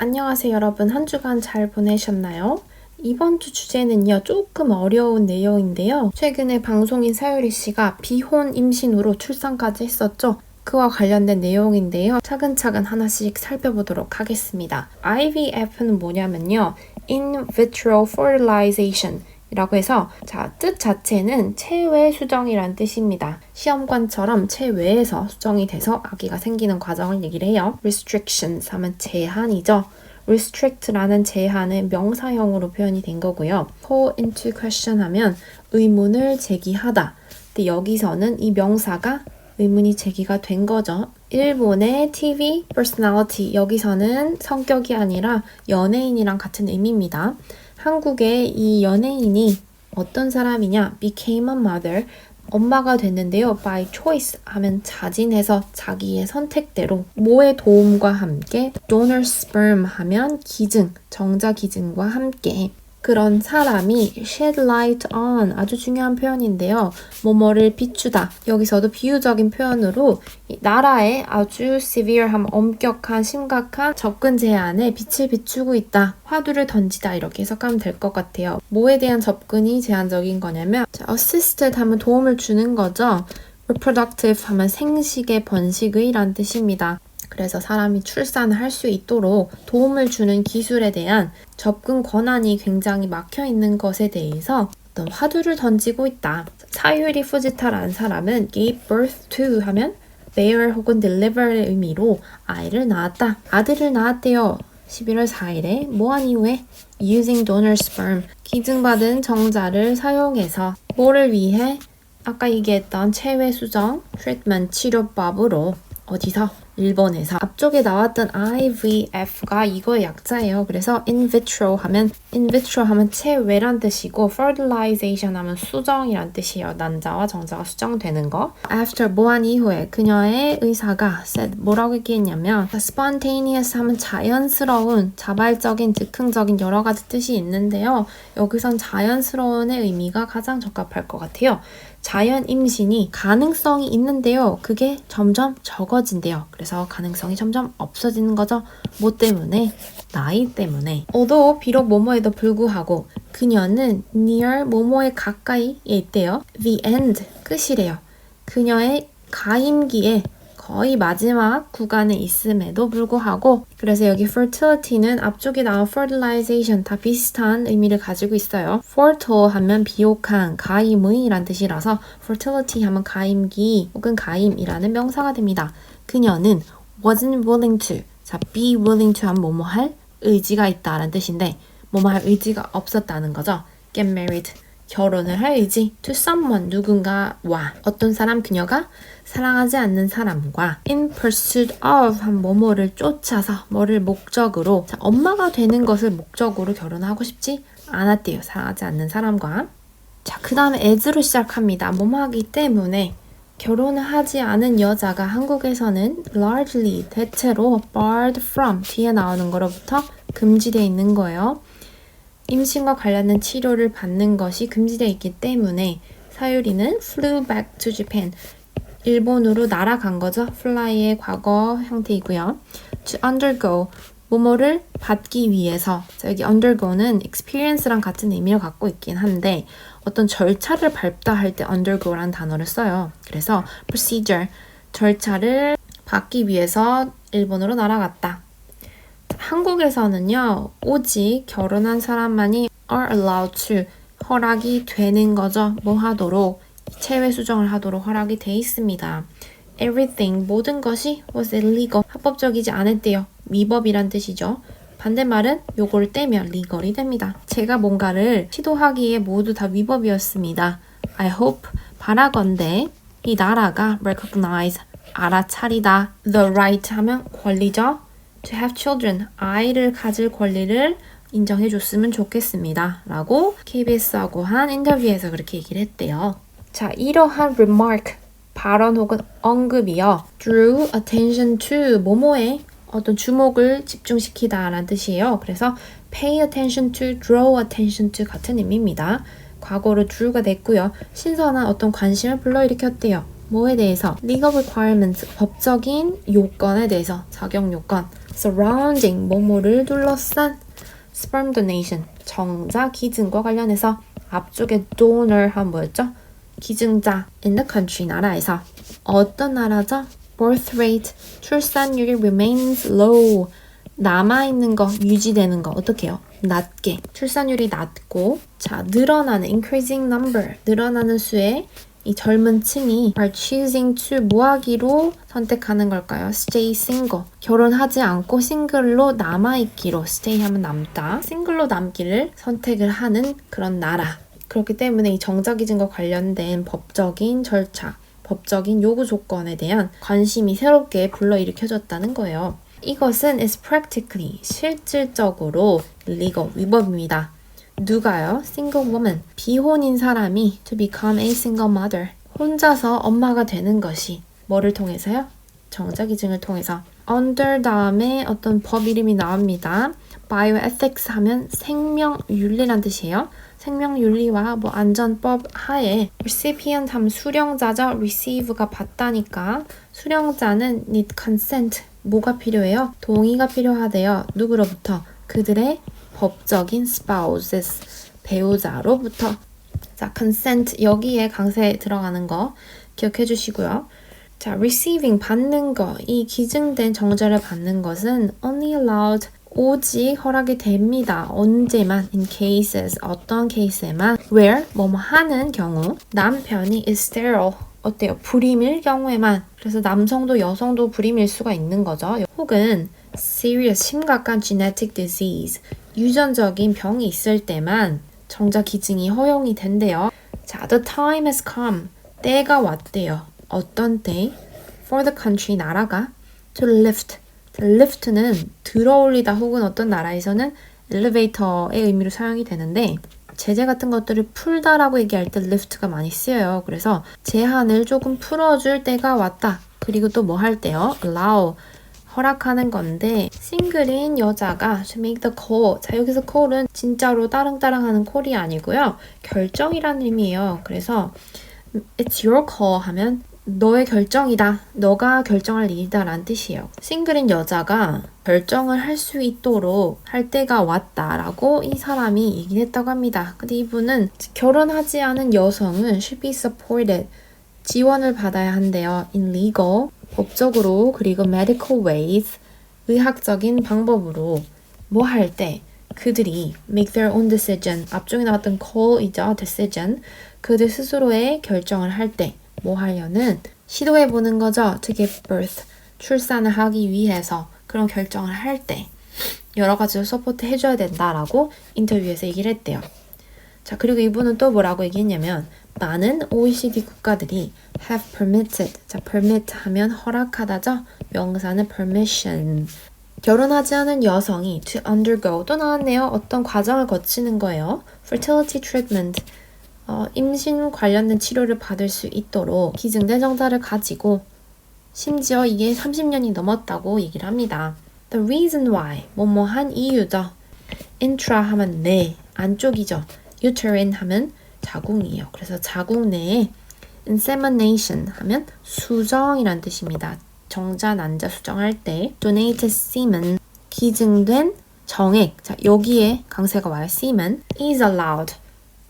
안녕하세요 여러분. 한 주간 잘 보내셨나요? 이번 주 주제는요 조금 어려운 내용인데요. 최근에 방송인 사유리 씨가 비혼 임신으로 출산까지 했었죠. 그와 관련된 내용인데요. 차근차근 하나씩 살펴보도록 하겠습니다. IVF는 뭐냐면요. In vitro fertilization 이라고 해서 뜻 자체는 체외 수정이란 뜻입니다. 시험관처럼 체외에서 수정이 돼서 아기가 생기는 과정을 얘기를 해요. restrictions 하면 제한이죠. restrict라는 제한은 명사형으로 표현이 된 거고요. call into question 하면 의문을 제기하다. 근데 여기서는 이 명사가 의문이 제기가 된 거죠. 일본의 TV personality, 여기서는 성격이 아니라 연예인이랑 같은 의미입니다. 한국의 이 연예인이 어떤 사람이냐? became a mother, 엄마가 됐는데요. by choice 하면 자진해서 자기의 선택대로 뭐의 도움과 함께 donor sperm 하면 기증, 정자 기증과 함께 그런 사람이 shed light on, 아주 중요한 표현인데요. 뭐뭐를 비추다. 여기서도 비유적인 표현으로 나라에 아주 severe한 엄격한 심각한 접근 제한에 빛을 비추고 있다. 화두를 던지다 이렇게 해석하면 될 것 같아요. 뭐에 대한 접근이 제한적인 거냐면 assisted 하면 도움을 주는 거죠. reproductive 하면 생식의 번식의 란 뜻입니다. 그래서 사람이 출산을 할 수 있도록 도움을 주는 기술에 대한 접근 권한이 굉장히 막혀 있는 것에 대해서 어떤 화두를 던지고 있다. 사유리 후지타라는 사람은 gave birth to 하면 bear 혹은 deliver의 의미로 아이를 낳았다. 아들을 낳았대요. 11월 4일에 뭐한 이후에 using donor sperm, 기증받은 정자를 사용해서 뭐를 위해? 아까 얘기했던 체외 수정, 트리트먼트 치료법으로 어디서? 일본에서. 앞쪽에 나왔던 IVF가 이거의 약자예요. 그래서 in vitro 하면 체외란 뜻이고 fertilization 하면 수정이란 뜻이에요. 난자와 정자가 수정되는 거. After 뭐한 이후에 그녀의 의사가 said 뭐라고 얘기했냐면 spontaneous 하면 자연스러운, 자발적인, 즉흥적인 여러 가지 뜻이 있는데요. 여기선 자연스러운의 의미가 가장 적합할 것 같아요. 자연 임신이 가능성이 있는데요. 그게 점점 적어진대요. 그래서 가능성이 점점 없어지는 거죠. 뭐 때문에? 나이 때문에. 비록 뭐뭐에도 불구하고 그녀는 near 뭐뭐에 가까이에 있대요. the end, 끝이래요. 그녀의 가임기에 거의 마지막 구간에 있음에도 불구하고 그래서 여기 fertility는 앞쪽에 나온 fertilization 다 비슷한 의미를 가지고 있어요. fertile 하면 비옥한, 가임의 라는 뜻이라서 fertility 하면 가임기 혹은 가임이라는 명사가 됩니다. 그녀는 wasn't willing to, be willing to 하면 뭐뭐 할 의지가 있다라는 뜻인데 뭐뭐 할 의지가 없었다는 거죠. get married, 결혼을 할 의지 to someone, 누군가와 어떤 사람, 그녀가 사랑하지 않는 사람과 in pursuit of 한 뭐뭐를 쫓아서 뭐를 목적으로 엄마가 되는 것을 목적으로 결혼하고 싶지 않았대요. 사랑하지 않는 사람과. 그 다음에 as로 시작합니다. 뭐뭐 하기 때문에 결혼을 하지 않은 여자가 한국에서는 largely, 대체로 barred from, 뒤에 나오는 거로부터 금지되어 있는 거예요. 임신과 관련된 치료를 받는 것이 금지되어 있기 때문에 사유리는 flew back to Japan, 일본으로 날아간 거죠. fly의 과거 형태이고요. to undergo, 뭐뭐를 받기 위해서. 여기 undergo는 experience랑 같은 의미를 갖고 있긴 한데 어떤 절차를 밟다 할 때 undergo라는 단어를 써요. 그래서 procedure, 절차를 받기 위해서 일본으로 날아갔다. 한국에서는요, 오직 결혼한 사람만이 are allowed to, 허락이 되는 거죠. 뭐 하도록, 체외 수정을 하도록 허락이 돼 있습니다. Everything, 모든 것이 was illegal, 합법적이지 않았대요. 위법이란 뜻이죠. 반대말은 요걸 떼면 legal이 됩니다. 제가 뭔가를 시도하기에 모두 다 위법이었습니다. I hope, 바라건대 이 나라가 recognize, 알아차리다. The right 하면 권리죠. To have children, 아이를 가질 권리를 인정해줬으면 좋겠습니다. 라고 KBS하고 한 인터뷰에서 그렇게 얘기를 했대요. 이러한 remark, 발언 혹은 언급이요. drew attention to, 뭐뭐에 어떤 주목을 집중시키다 라는 뜻이에요. 그래서 pay attention to, draw attention to 같은 의미입니다. 과거로 drew가 됐고요. 신선한 어떤 관심을 불러일으켰대요. 뭐에 대해서? legal requirements, 법적인 요건에 대해서, 자격 요건. surrounding 뭐뭐를 둘러싼 sperm donation 정자 기증과 관련해서 앞쪽에 donor 한 뭐였죠? 기증자 in the country 나라에서 어떤 나라죠? birth rate 출산율이 remains low 남아있는 거 유지되는 거 어떻게 해요? 낮게 출산율이 낮고 자 늘어나는 increasing number 늘어나는 수의 이 젊은 층이 are choosing to 뭐하기로 선택하는 걸까요? stay single 결혼하지 않고 싱글로 남아있기로 stay 하면 남다 싱글로 남기를 선택을 하는 그런 나라 그렇기 때문에 이 정자기증과 관련된 법적인 절차 법적인 요구 조건에 대한 관심이 새롭게 불러일으켜졌다는 거예요. 이것은 is practically 실질적으로 illegal 위법입니다. 누가요? single woman 비혼인 사람이 to become a single mother 혼자서 엄마가 되는 것이 뭐를 통해서요? 정자기증을 통해서 under 다음에 어떤 법 이름이 나옵니다. bioethics 하면 생명윤리란 뜻이에요. 생명윤리와 뭐 안전법 하에 recipient 하면 수령자죠. receive가 받다니까 수령자는 need consent 뭐가 필요해요? 동의가 필요하대요. 누구로부터? 그들의 법적인 spouses 배우자로부터 자 consent 여기에 강세 들어가는 거 기억해 주시고요. 자 receiving 받는 거 이 기증된 정자를 받는 것은 only allowed 오직 허락이 됩니다. 언제만 in cases 어떤 케이스에만 where 뭐뭐 하는 경우 남편이 is sterile 어때요? 불임일 경우에만 그래서 남성도 여성도 불임일 수가 있는 거죠. 혹은 serious 심각한 genetic disease 유전적인 병이 있을 때만 정자 기증이 허용이 된대요. 자, the time has come 때가 왔대요. 어떤 때? for the country 나라가 to lift lift는 들어올리다 혹은 어떤 나라에서는 엘리베이터의 의미로 사용이 되는데 제재 같은 것들을 풀다라고 얘기할 때 lift가 많이 쓰여요. 그래서 제한을 조금 풀어줄 때가 왔다. 그리고 또 뭐 할 때요? allow 허락하는 건데 싱글인 여자가 to make the call 자 여기서 call은 진짜로 따릉따릉 하는 콜이 아니고요. 결정이라는 의미예요. 그래서 it's your call 하면 너의 결정이다. 너가 결정할 일이다 라는 뜻이에요. 싱글인 여자가 결정을 할 수 있도록 할 때가 왔다 라고 이 사람이 얘기를 했다고 합니다. 근데 이분은 결혼하지 않은 여성은 should be supported 지원을 받아야 한대요. in legal 법적으로 그리고 medical ways 의학적인 방법으로 뭐 할 때 그들이 make their own decision 앞쪽에 나왔던 call이죠. decision 그들 스스로의 결정을 할 때 뭐 하려는 시도해보는 거죠. to give birth 출산을 하기 위해서 그런 결정을 할 때 여러 가지로 서포트 해줘야 된다라고 인터뷰에서 얘기를 했대요. 자 그리고 이분은 또 뭐라고 얘기했냐면 많은 OECD 국가들이 have permitted 자 permit 하면 허락하다죠. 명사는 permission 결혼하지 않은 여성이 to undergo 또 나왔네요. 어떤 과정을 거치는 거예요. fertility treatment 임신 관련된 치료를 받을 수 있도록 기증된 정자를 가지고 심지어 이게 30년이 넘었다고 얘기를 합니다. The reason why 뭐뭐한 이유죠. intra 하면 내 안쪽이죠. uterine 하면 자궁이에요. 그래서 자궁 내에 insemination 하면 수정이란 뜻입니다. 정자 난자 수정할 때 donated semen 기증된 정액 자 여기에 강세가 와요. semen is allowed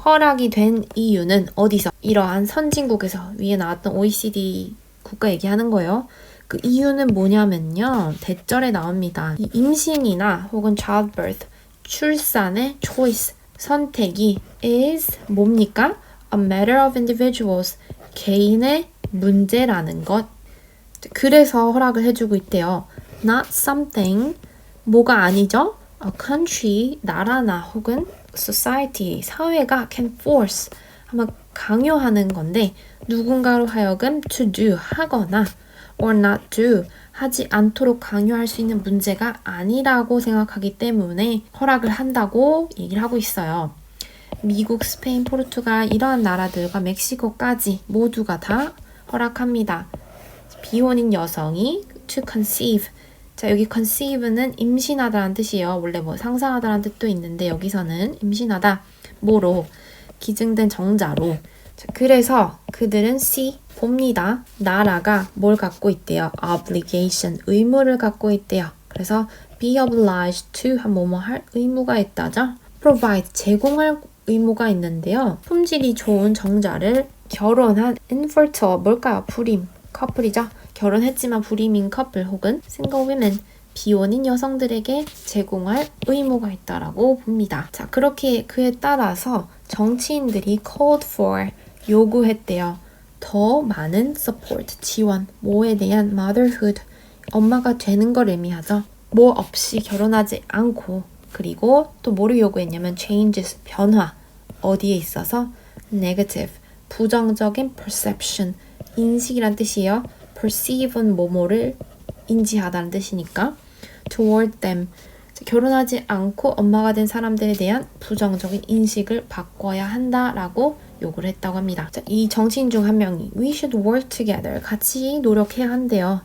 허락이 된 이유는 어디서? 이러한 선진국에서 위에 나왔던 OECD 국가 얘기하는 거예요. 그 이유는 뭐냐면요. 대절에 나옵니다. 이 임신이나 혹은 childbirth, 출산의 choice, 선택이 is 뭡니까? A matter of individuals, 개인의 문제라는 것. 그래서 허락을 해주고 있대요. Not something, 뭐가 아니죠? A country, 나라나 혹은 society, 사회가 can force, 아마 강요하는 건데 누군가로 하여금 to do, 하거나 or not do, 하지 않도록 강요할 수 있는 문제가 아니라고 생각하기 때문에 허락을 한다고 얘기를 하고 있어요. 미국, 스페인, 포르투갈 이러한 나라들과 멕시코까지 모두가 다 허락합니다. 비혼인 여성이 to conceive 자 여기 conceive는 임신하다라는 뜻이에요. 원래 뭐 상상하다라는 뜻도 있는데 여기서는 임신하다 뭐로 기증된 정자로 자, 그래서 그들은 see 봅니다. 나라가 뭘 갖고 있대요. obligation 의무를 갖고 있대요. 그래서 be obliged to 한 뭐뭐 할 의무가 있다죠. provide 제공할 의무가 있는데요. 품질이 좋은 정자를 결혼한 infertile 뭘까요? 불임 커플이죠. 결혼했지만 불임인 커플 혹은 single women 비혼인 여성들에게 제공할 의무가 있다라고 봅니다. 자, 그렇게 그에 따라서 정치인들이 called for 요구했대요. 더 많은 support 지원 뭐에 대한 motherhood 엄마가 되는 걸 의미하죠. 뭐 없이 결혼하지 않고 그리고 또 뭐를 요구했냐면 changes 변화 어디에 있어서 negative 부정적인 perception 인식이란 뜻이에요. perceive는 뭐뭐를 인지하다는 뜻이니까 toward them 결혼하지 않고 엄마가 된 사람들에 대한 부정적인 인식을 바꿔야 한다라고 요구를 했다고 합니다. 자, 이 정치인 중 한 명이 We should work together 같이 노력해야 한대요.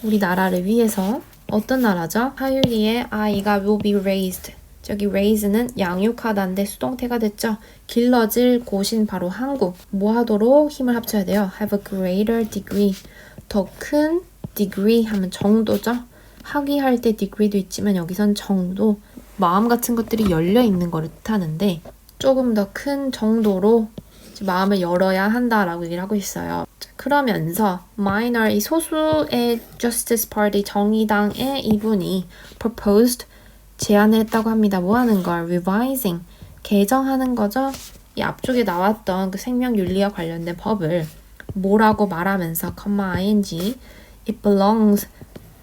우리나라를 위해서 어떤 나라죠? 하율이의 아이가 will be raised 저기 raise는 양육하다인데 수동태가 됐죠. 길러질 곳인 바로 한국 뭐 하도록 힘을 합쳐야 돼요. have a greater degree 더 큰 degree 하면 정도죠. 학위할 때 degree도 있지만 여기선 정도 마음 같은 것들이 열려 있는 거를 뜻하는데 조금 더 큰 정도로 마음을 열어야 한다라고 얘기를 하고 있어요. 그러면서 minor 이 소수의 Justice Party 정의당의 이분이 proposed 제안을 했다고 합니다. 뭐 하는 걸? revising 개정하는 거죠. 이 앞쪽에 나왔던 그 생명윤리와 관련된 법을 뭐라고 말하면서 ing it belongs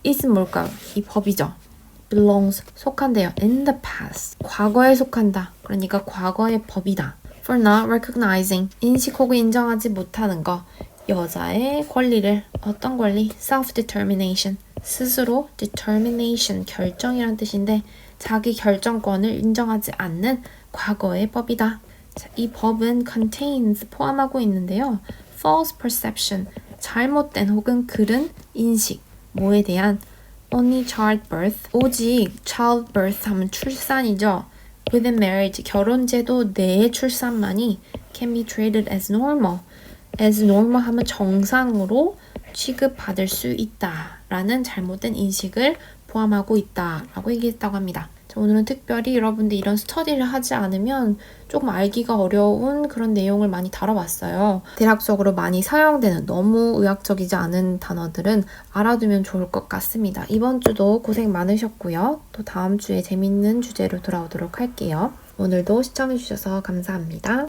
is 뭘까요? 이 법이죠. belongs 속한대요. in the past 과거에 속한다. 그러니까 과거의 법이다. for not recognizing 인식 혹은 인정하지 못하는 거 여자의 권리를 어떤 권리? self-determination 스스로 determination 결정이란 뜻인데 자기 결정권을 인정하지 않는 과거의 법이다. 자, 이 법은 contains 포함하고 있는데요. false perception 잘못된 혹은 그른 인식 뭐에 대한 only childbirth 오직 childbirth 하면 출산이죠. within marriage 결혼제도 내의 출산만이 can be treated as normal as normal 하면 정상으로 취급받을 수 있다라는 잘못된 인식을 포함하고 있다라고 얘기했다고 합니다. 자, 오늘은 특별히 여러분들 이런 스터디를 하지 않으면 조금 알기가 어려운 그런 내용을 많이 다뤄봤어요. 대략적으로 많이 사용되는 너무 의학적이지 않은 단어들은 알아두면 좋을 것 같습니다. 이번 주도 고생 많으셨고요. 또 다음 주에 재밌는 주제로 돌아오도록 할게요. 오늘도 시청해주셔서 감사합니다.